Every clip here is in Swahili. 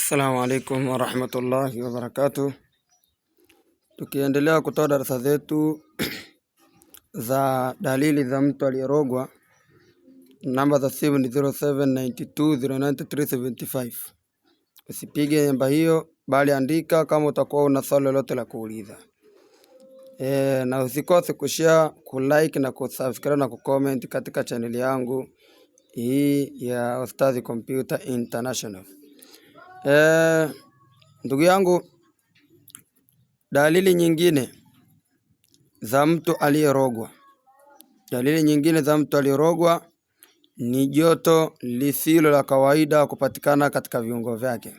Assalamu alaikum warahmatullahi wabarakatuh. Tukiendelea kutoa darasa zetu za dalili za mtu aliyerogwa. Namba za simu ni 0792093375. Usipige namba hiyo bali andika kama utakuwa una swali lolote la kuuliza. Na usikose kushare, kulike na kusubscribe na kucomment katika channel yangu hii ya Ustadhi Computer International. Ndugu yangu, dalili nyingine za mtu aliyerogwa. Dalili nyingine za mtu aliyerogwa ni joto lisilo la kawaida kupatikana katika viungo vyake.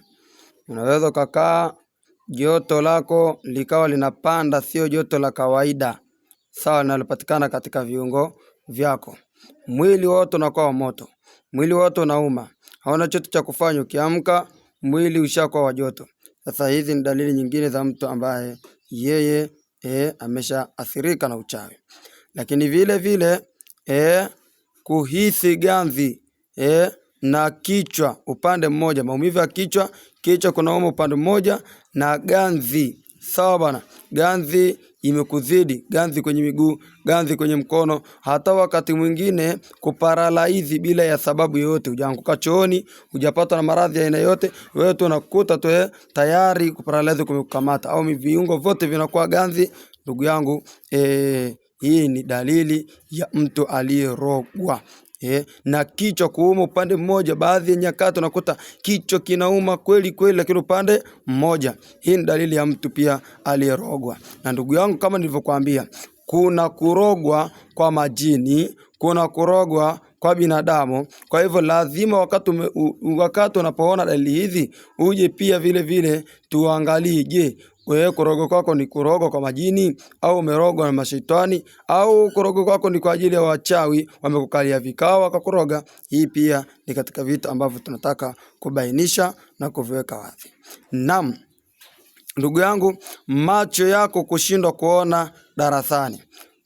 Unaweza kukaa joto lako likawa linapanda, sio joto la kawaida sawa linalopatikana katika viungo vyako. Mwili wote unakuwa moto, mwili wote unauma, hauna chochote cha kufanya, ukiamka mwili ushakuwa wa joto. Sasa hizi ni dalili nyingine za mtu ambaye yeye ameshaathirika na uchawi. Lakini vile vile kuhisi ganzi na kichwa upande mmoja, maumivu ya kichwa kunauma upande mmoja, na ganzi. Sawa bana, ganzi imekuzidi, ganzi kwenye miguu, ganzi kwenye mkono, hata wakati mwingine kuparalaizi bila ya sababu yoyote. Hujaanguka chooni, hujapata na maradhi ya aina yote, wewe tu unakuta tu tayari kuparalaizi kumekukamata, au viungo vyote vinakuwa ganzi. Ndugu yangu, hii ni dalili ya mtu aliyerogwa. Na kichwa kuuma upande mmoja, baadhi ya nyakati unakuta kichwa kinauma kweli kweli lakini upande mmoja. Hii ni dalili ya mtu pia aliyerogwa. Na ndugu yangu, kama nilivyokuambia, kuna kurogwa kwa majini, kuna kurogwa kwa binadamu. Kwa hivyo lazima wakati unapoona dalili hizi uje pia vile vile tuangalie, je, wewe kurogwa kwako ni kurogwa kwa majini, au umerogwa na mashaitani, au kurogwa kwako ni kwa ajili ya wachawi wamekukalia vikao wakakuroga. Hii pia ni katika vitu ambavyo tunataka kubainisha na kuviweka wazi. Naam, ndugu yangu, macho yako kushindwa kuona darasani.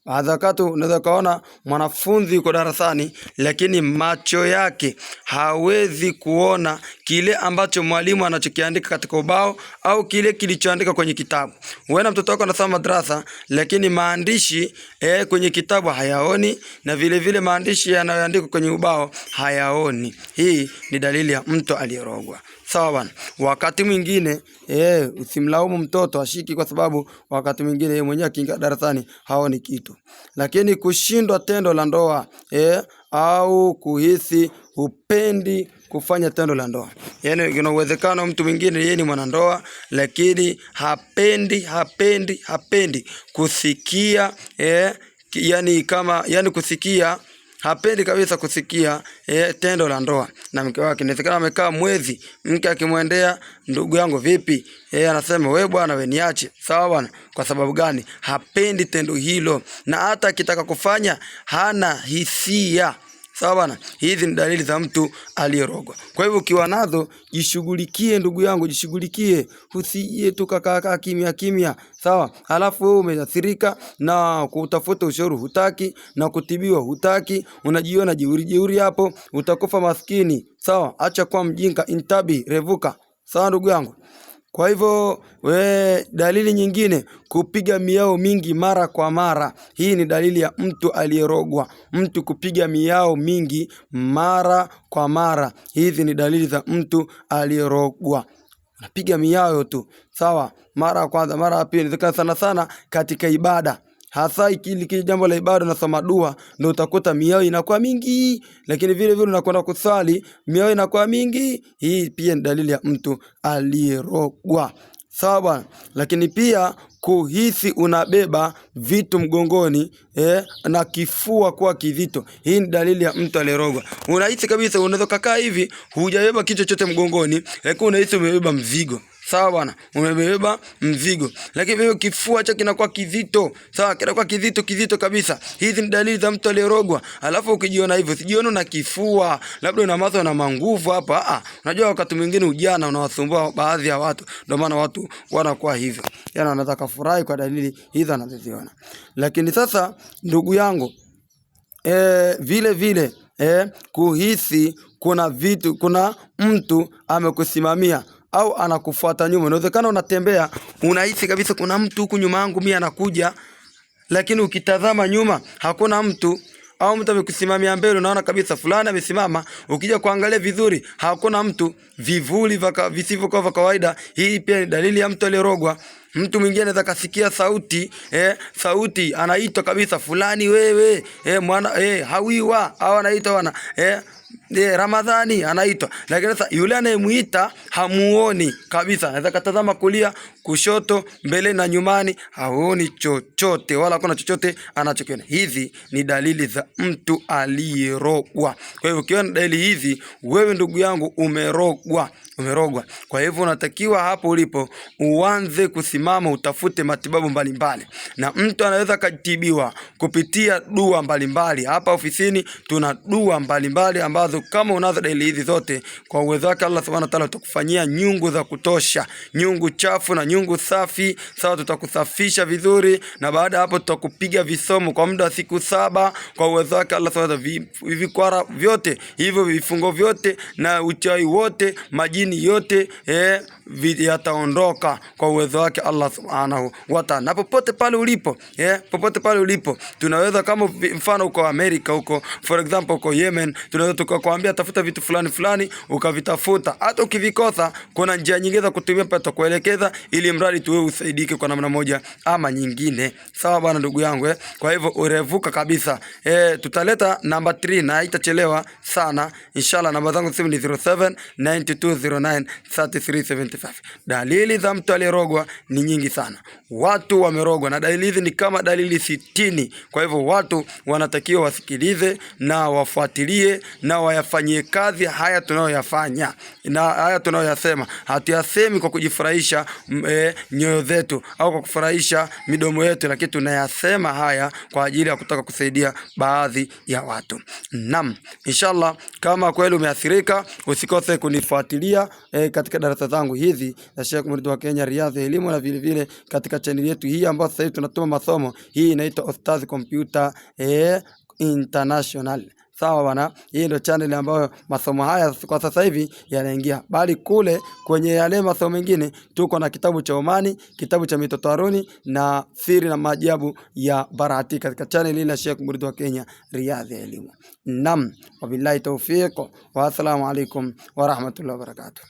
Baadhi wakati unaweza kaona mwanafunzi yuko darasani lakini macho yake hawezi kuona kile ambacho mwalimu anachokiandika katika ubao au kile kilichoandika kwenye kitabu. Wewe mtoto wako anasoma madrasa lakini maandishi kwenye kitabu hayaoni, na vile vile maandishi yanayoandikwa kwenye ubao hayaoni. Hii ni dalili ya mtu aliyerogwa. Sawa bwana. Wakati mwingine usimlaumu mtoto ashiki, kwa sababu wakati mwingine yeye mwenyewe akiingia darasani haoni kitu. Lakini kushindwa tendo la ndoa au kuhisi upendi kufanya tendo la ndoa. Yaani kuna uwezekano mtu mwingine yeye ni mwanandoa lakini hapendi kusikia kusikia, hapendi kabisa kusikia tendo la ndoa na mke wake. Inawezekana amekaa mwezi, mke akimwendea, ndugu yangu vipi, anasema wewe bwana wewe niache. Sawa bwana. Kwa sababu gani? Hapendi tendo hilo, na hata akitaka kufanya hana hisia. Sawa bwana. Hizi ni dalili za mtu aliyerogwa. Kwa hivyo ukiwa nazo jishughulikie ndugu yangu, jishughulikie. Usije tu kakaa kimya. Sawa? Halafu wewe umeathirika na kutafuta ushauri hutaki, na kutibiwa hutaki, unajiona jeuri hapo, utakufa maskini. Sawa? Acha kuwa mjinga, intabi, revuka. Sawa ndugu yangu. Kwa hivyo dalili nyingine, kupiga miao mingi mara kwa mara. Hii ni dalili ya mtu aliyerogwa. Mtu kupiga miao mingi mara kwa mara, hizi ni dalili za mtu aliyerogwa. Unapiga miao tu, sawa, mara ya kwanza, mara ya pili, sana katika ibada. Hasa ikili jambo la ibada unasoma dua, ndio utakuta miao inakuwa mingi. Lakini vile vile unakwenda kusali, miao inakuwa mingi. Hii pia ni dalili ya mtu aliyerogwa. Sawa bwana. Lakini pia kuhisi unabeba vitu mgongoni na kifua kuwa kizito. Hii ni dalili ya mtu aliyerogwa. Unahisi kabisa unaweza kukaa hivi hujabeba kitu chochote mgongoni, lakini unahisi umebeba mzigo. Sawa bwana, umebeba mzigo, lakini wewe kifua chako kinakuwa kizito. Sawa, kinakuwa kizito kabisa. Hizi ni dalili za mtu aliyerogwa. Alafu ukijiona hivyo, sijione na kifua labda una mazo na manguvu hapa. Unajua wakati mwingine ujana unawasumbua baadhi ya watu, ndio maana watu wanakuwa hivyo. Yaani wanataka furahi kwa dalili hizo anazoziona. Lakini sasa ndugu yangu, vile vile kuhisi kuna mtu amekusimamia au anakufuata nyuma. Inawezekana unatembea unahisi kabisa kuna mtu huku nyuma yangu mimi anakuja, lakini ukitazama nyuma hakuna mtu, au mtu amekusimamia mbele unaona kabisa fulani amesimama, ukija kuangalia vizuri hakuna mtu, vivuli visivyo kwa kawaida. Hii pia ni dalili ya mtu aliyerogwa. Mtu mwingine anaweza kasikia sauti, sauti anaitwa kabisa fulani wewe, mwana hawiwa, au anaitwa wana Ramadhani anaitwa, lakini sasa yule anayemuita hamuoni kabisa. Anaweza katazama kulia, kushoto, mbele na nyumani, haoni chochote wala hakuna chochote anachokiona. Hizi ni dalili za mtu aliyerogwa. Kwa hivyo ukiona dalili hizi, wewe ndugu yangu umerogwa. Kwa hivyo unatakiwa hapo ulipo uanze kusimama, utafute matibabu mbalimbali. Na mtu anaweza kutibiwa kupitia dua mbalimbali. Hapa ofisini tuna dua mbalimbali ambazo kama unazo dalili hizi zote, kwa uwezo wake Allah Subhanahu wa Ta'ala atakufanyia nyungu za kutosha, nyungu chafu na nyungu safi. Sawa, tutakusafisha vizuri, na baada hapo tutakupiga visomo kwa muda wa siku 7 kwa uwezo wake Allah Subhanahu wa Ta'ala. Vikwara vyote hivyo, vifungo vyote na uchawi wote, majini yote yataondoka kwa uwezo wake Allah Subhanahu wa Ta'ala. Na popote pale ulipo, popote pale ulipo, tunaweza kama mfano uko Amerika, huko for example uko Yemen, tunaweza tukakwambia tafuta vitu fulani ukavitafuta. Hata ukivikosa kuna njia nyingine za kutumia pale, tutakuelekeza ili mradi tu wewe usaidike kwa namna moja ama nyingine. Sawa bwana ndugu yangu. Kwa hivyo urevuka kabisa. Tutaleta namba 3 na haitachelewa sana inshallah. Namba zangu simu ni 0792093375. Dalili za mtu aliyerogwa ni nyingi sana. Watu wamerogwa na dalili hizi ni kama dalili 60. Kwa hivyo watu wanatakiwa wasikilize na wafuatilie na wayafanyie kazi haya tunayoyafanya na haya tunayoyasema. Hatuyasemi kwa kujifurahisha nyoyo zetu au kwa kufurahisha midomo yetu, lakini tunayasema haya kwa ajili ya kutaka kusaidia baadhi ya watu. Naam, inshallah kama kweli umeathirika, usikose kunifuatilia katika darasa zangu hizi za Sheikh Murithi wa Kenya Riyadh Elimu, na vile vile katika channel yetu hii ambayo sasa hivi tunatuma masomo. Hii inaitwa Ustadh Computer International. Sawa bwana, hii ndio channel ambayo masomo haya kwa sasa hivi yanaingia. Bali kule kwenye yale masomo mengine tuko na kitabu cha Omani, kitabu cha Mitoto Haruni na siri na maajabu ya Barati katika channel hii la Sheikh Murithi wa Kenya Riyadh Elimu. Naam, wabillahi tawfiq wa assalamu alaikum wa rahmatullahi wa barakatuh.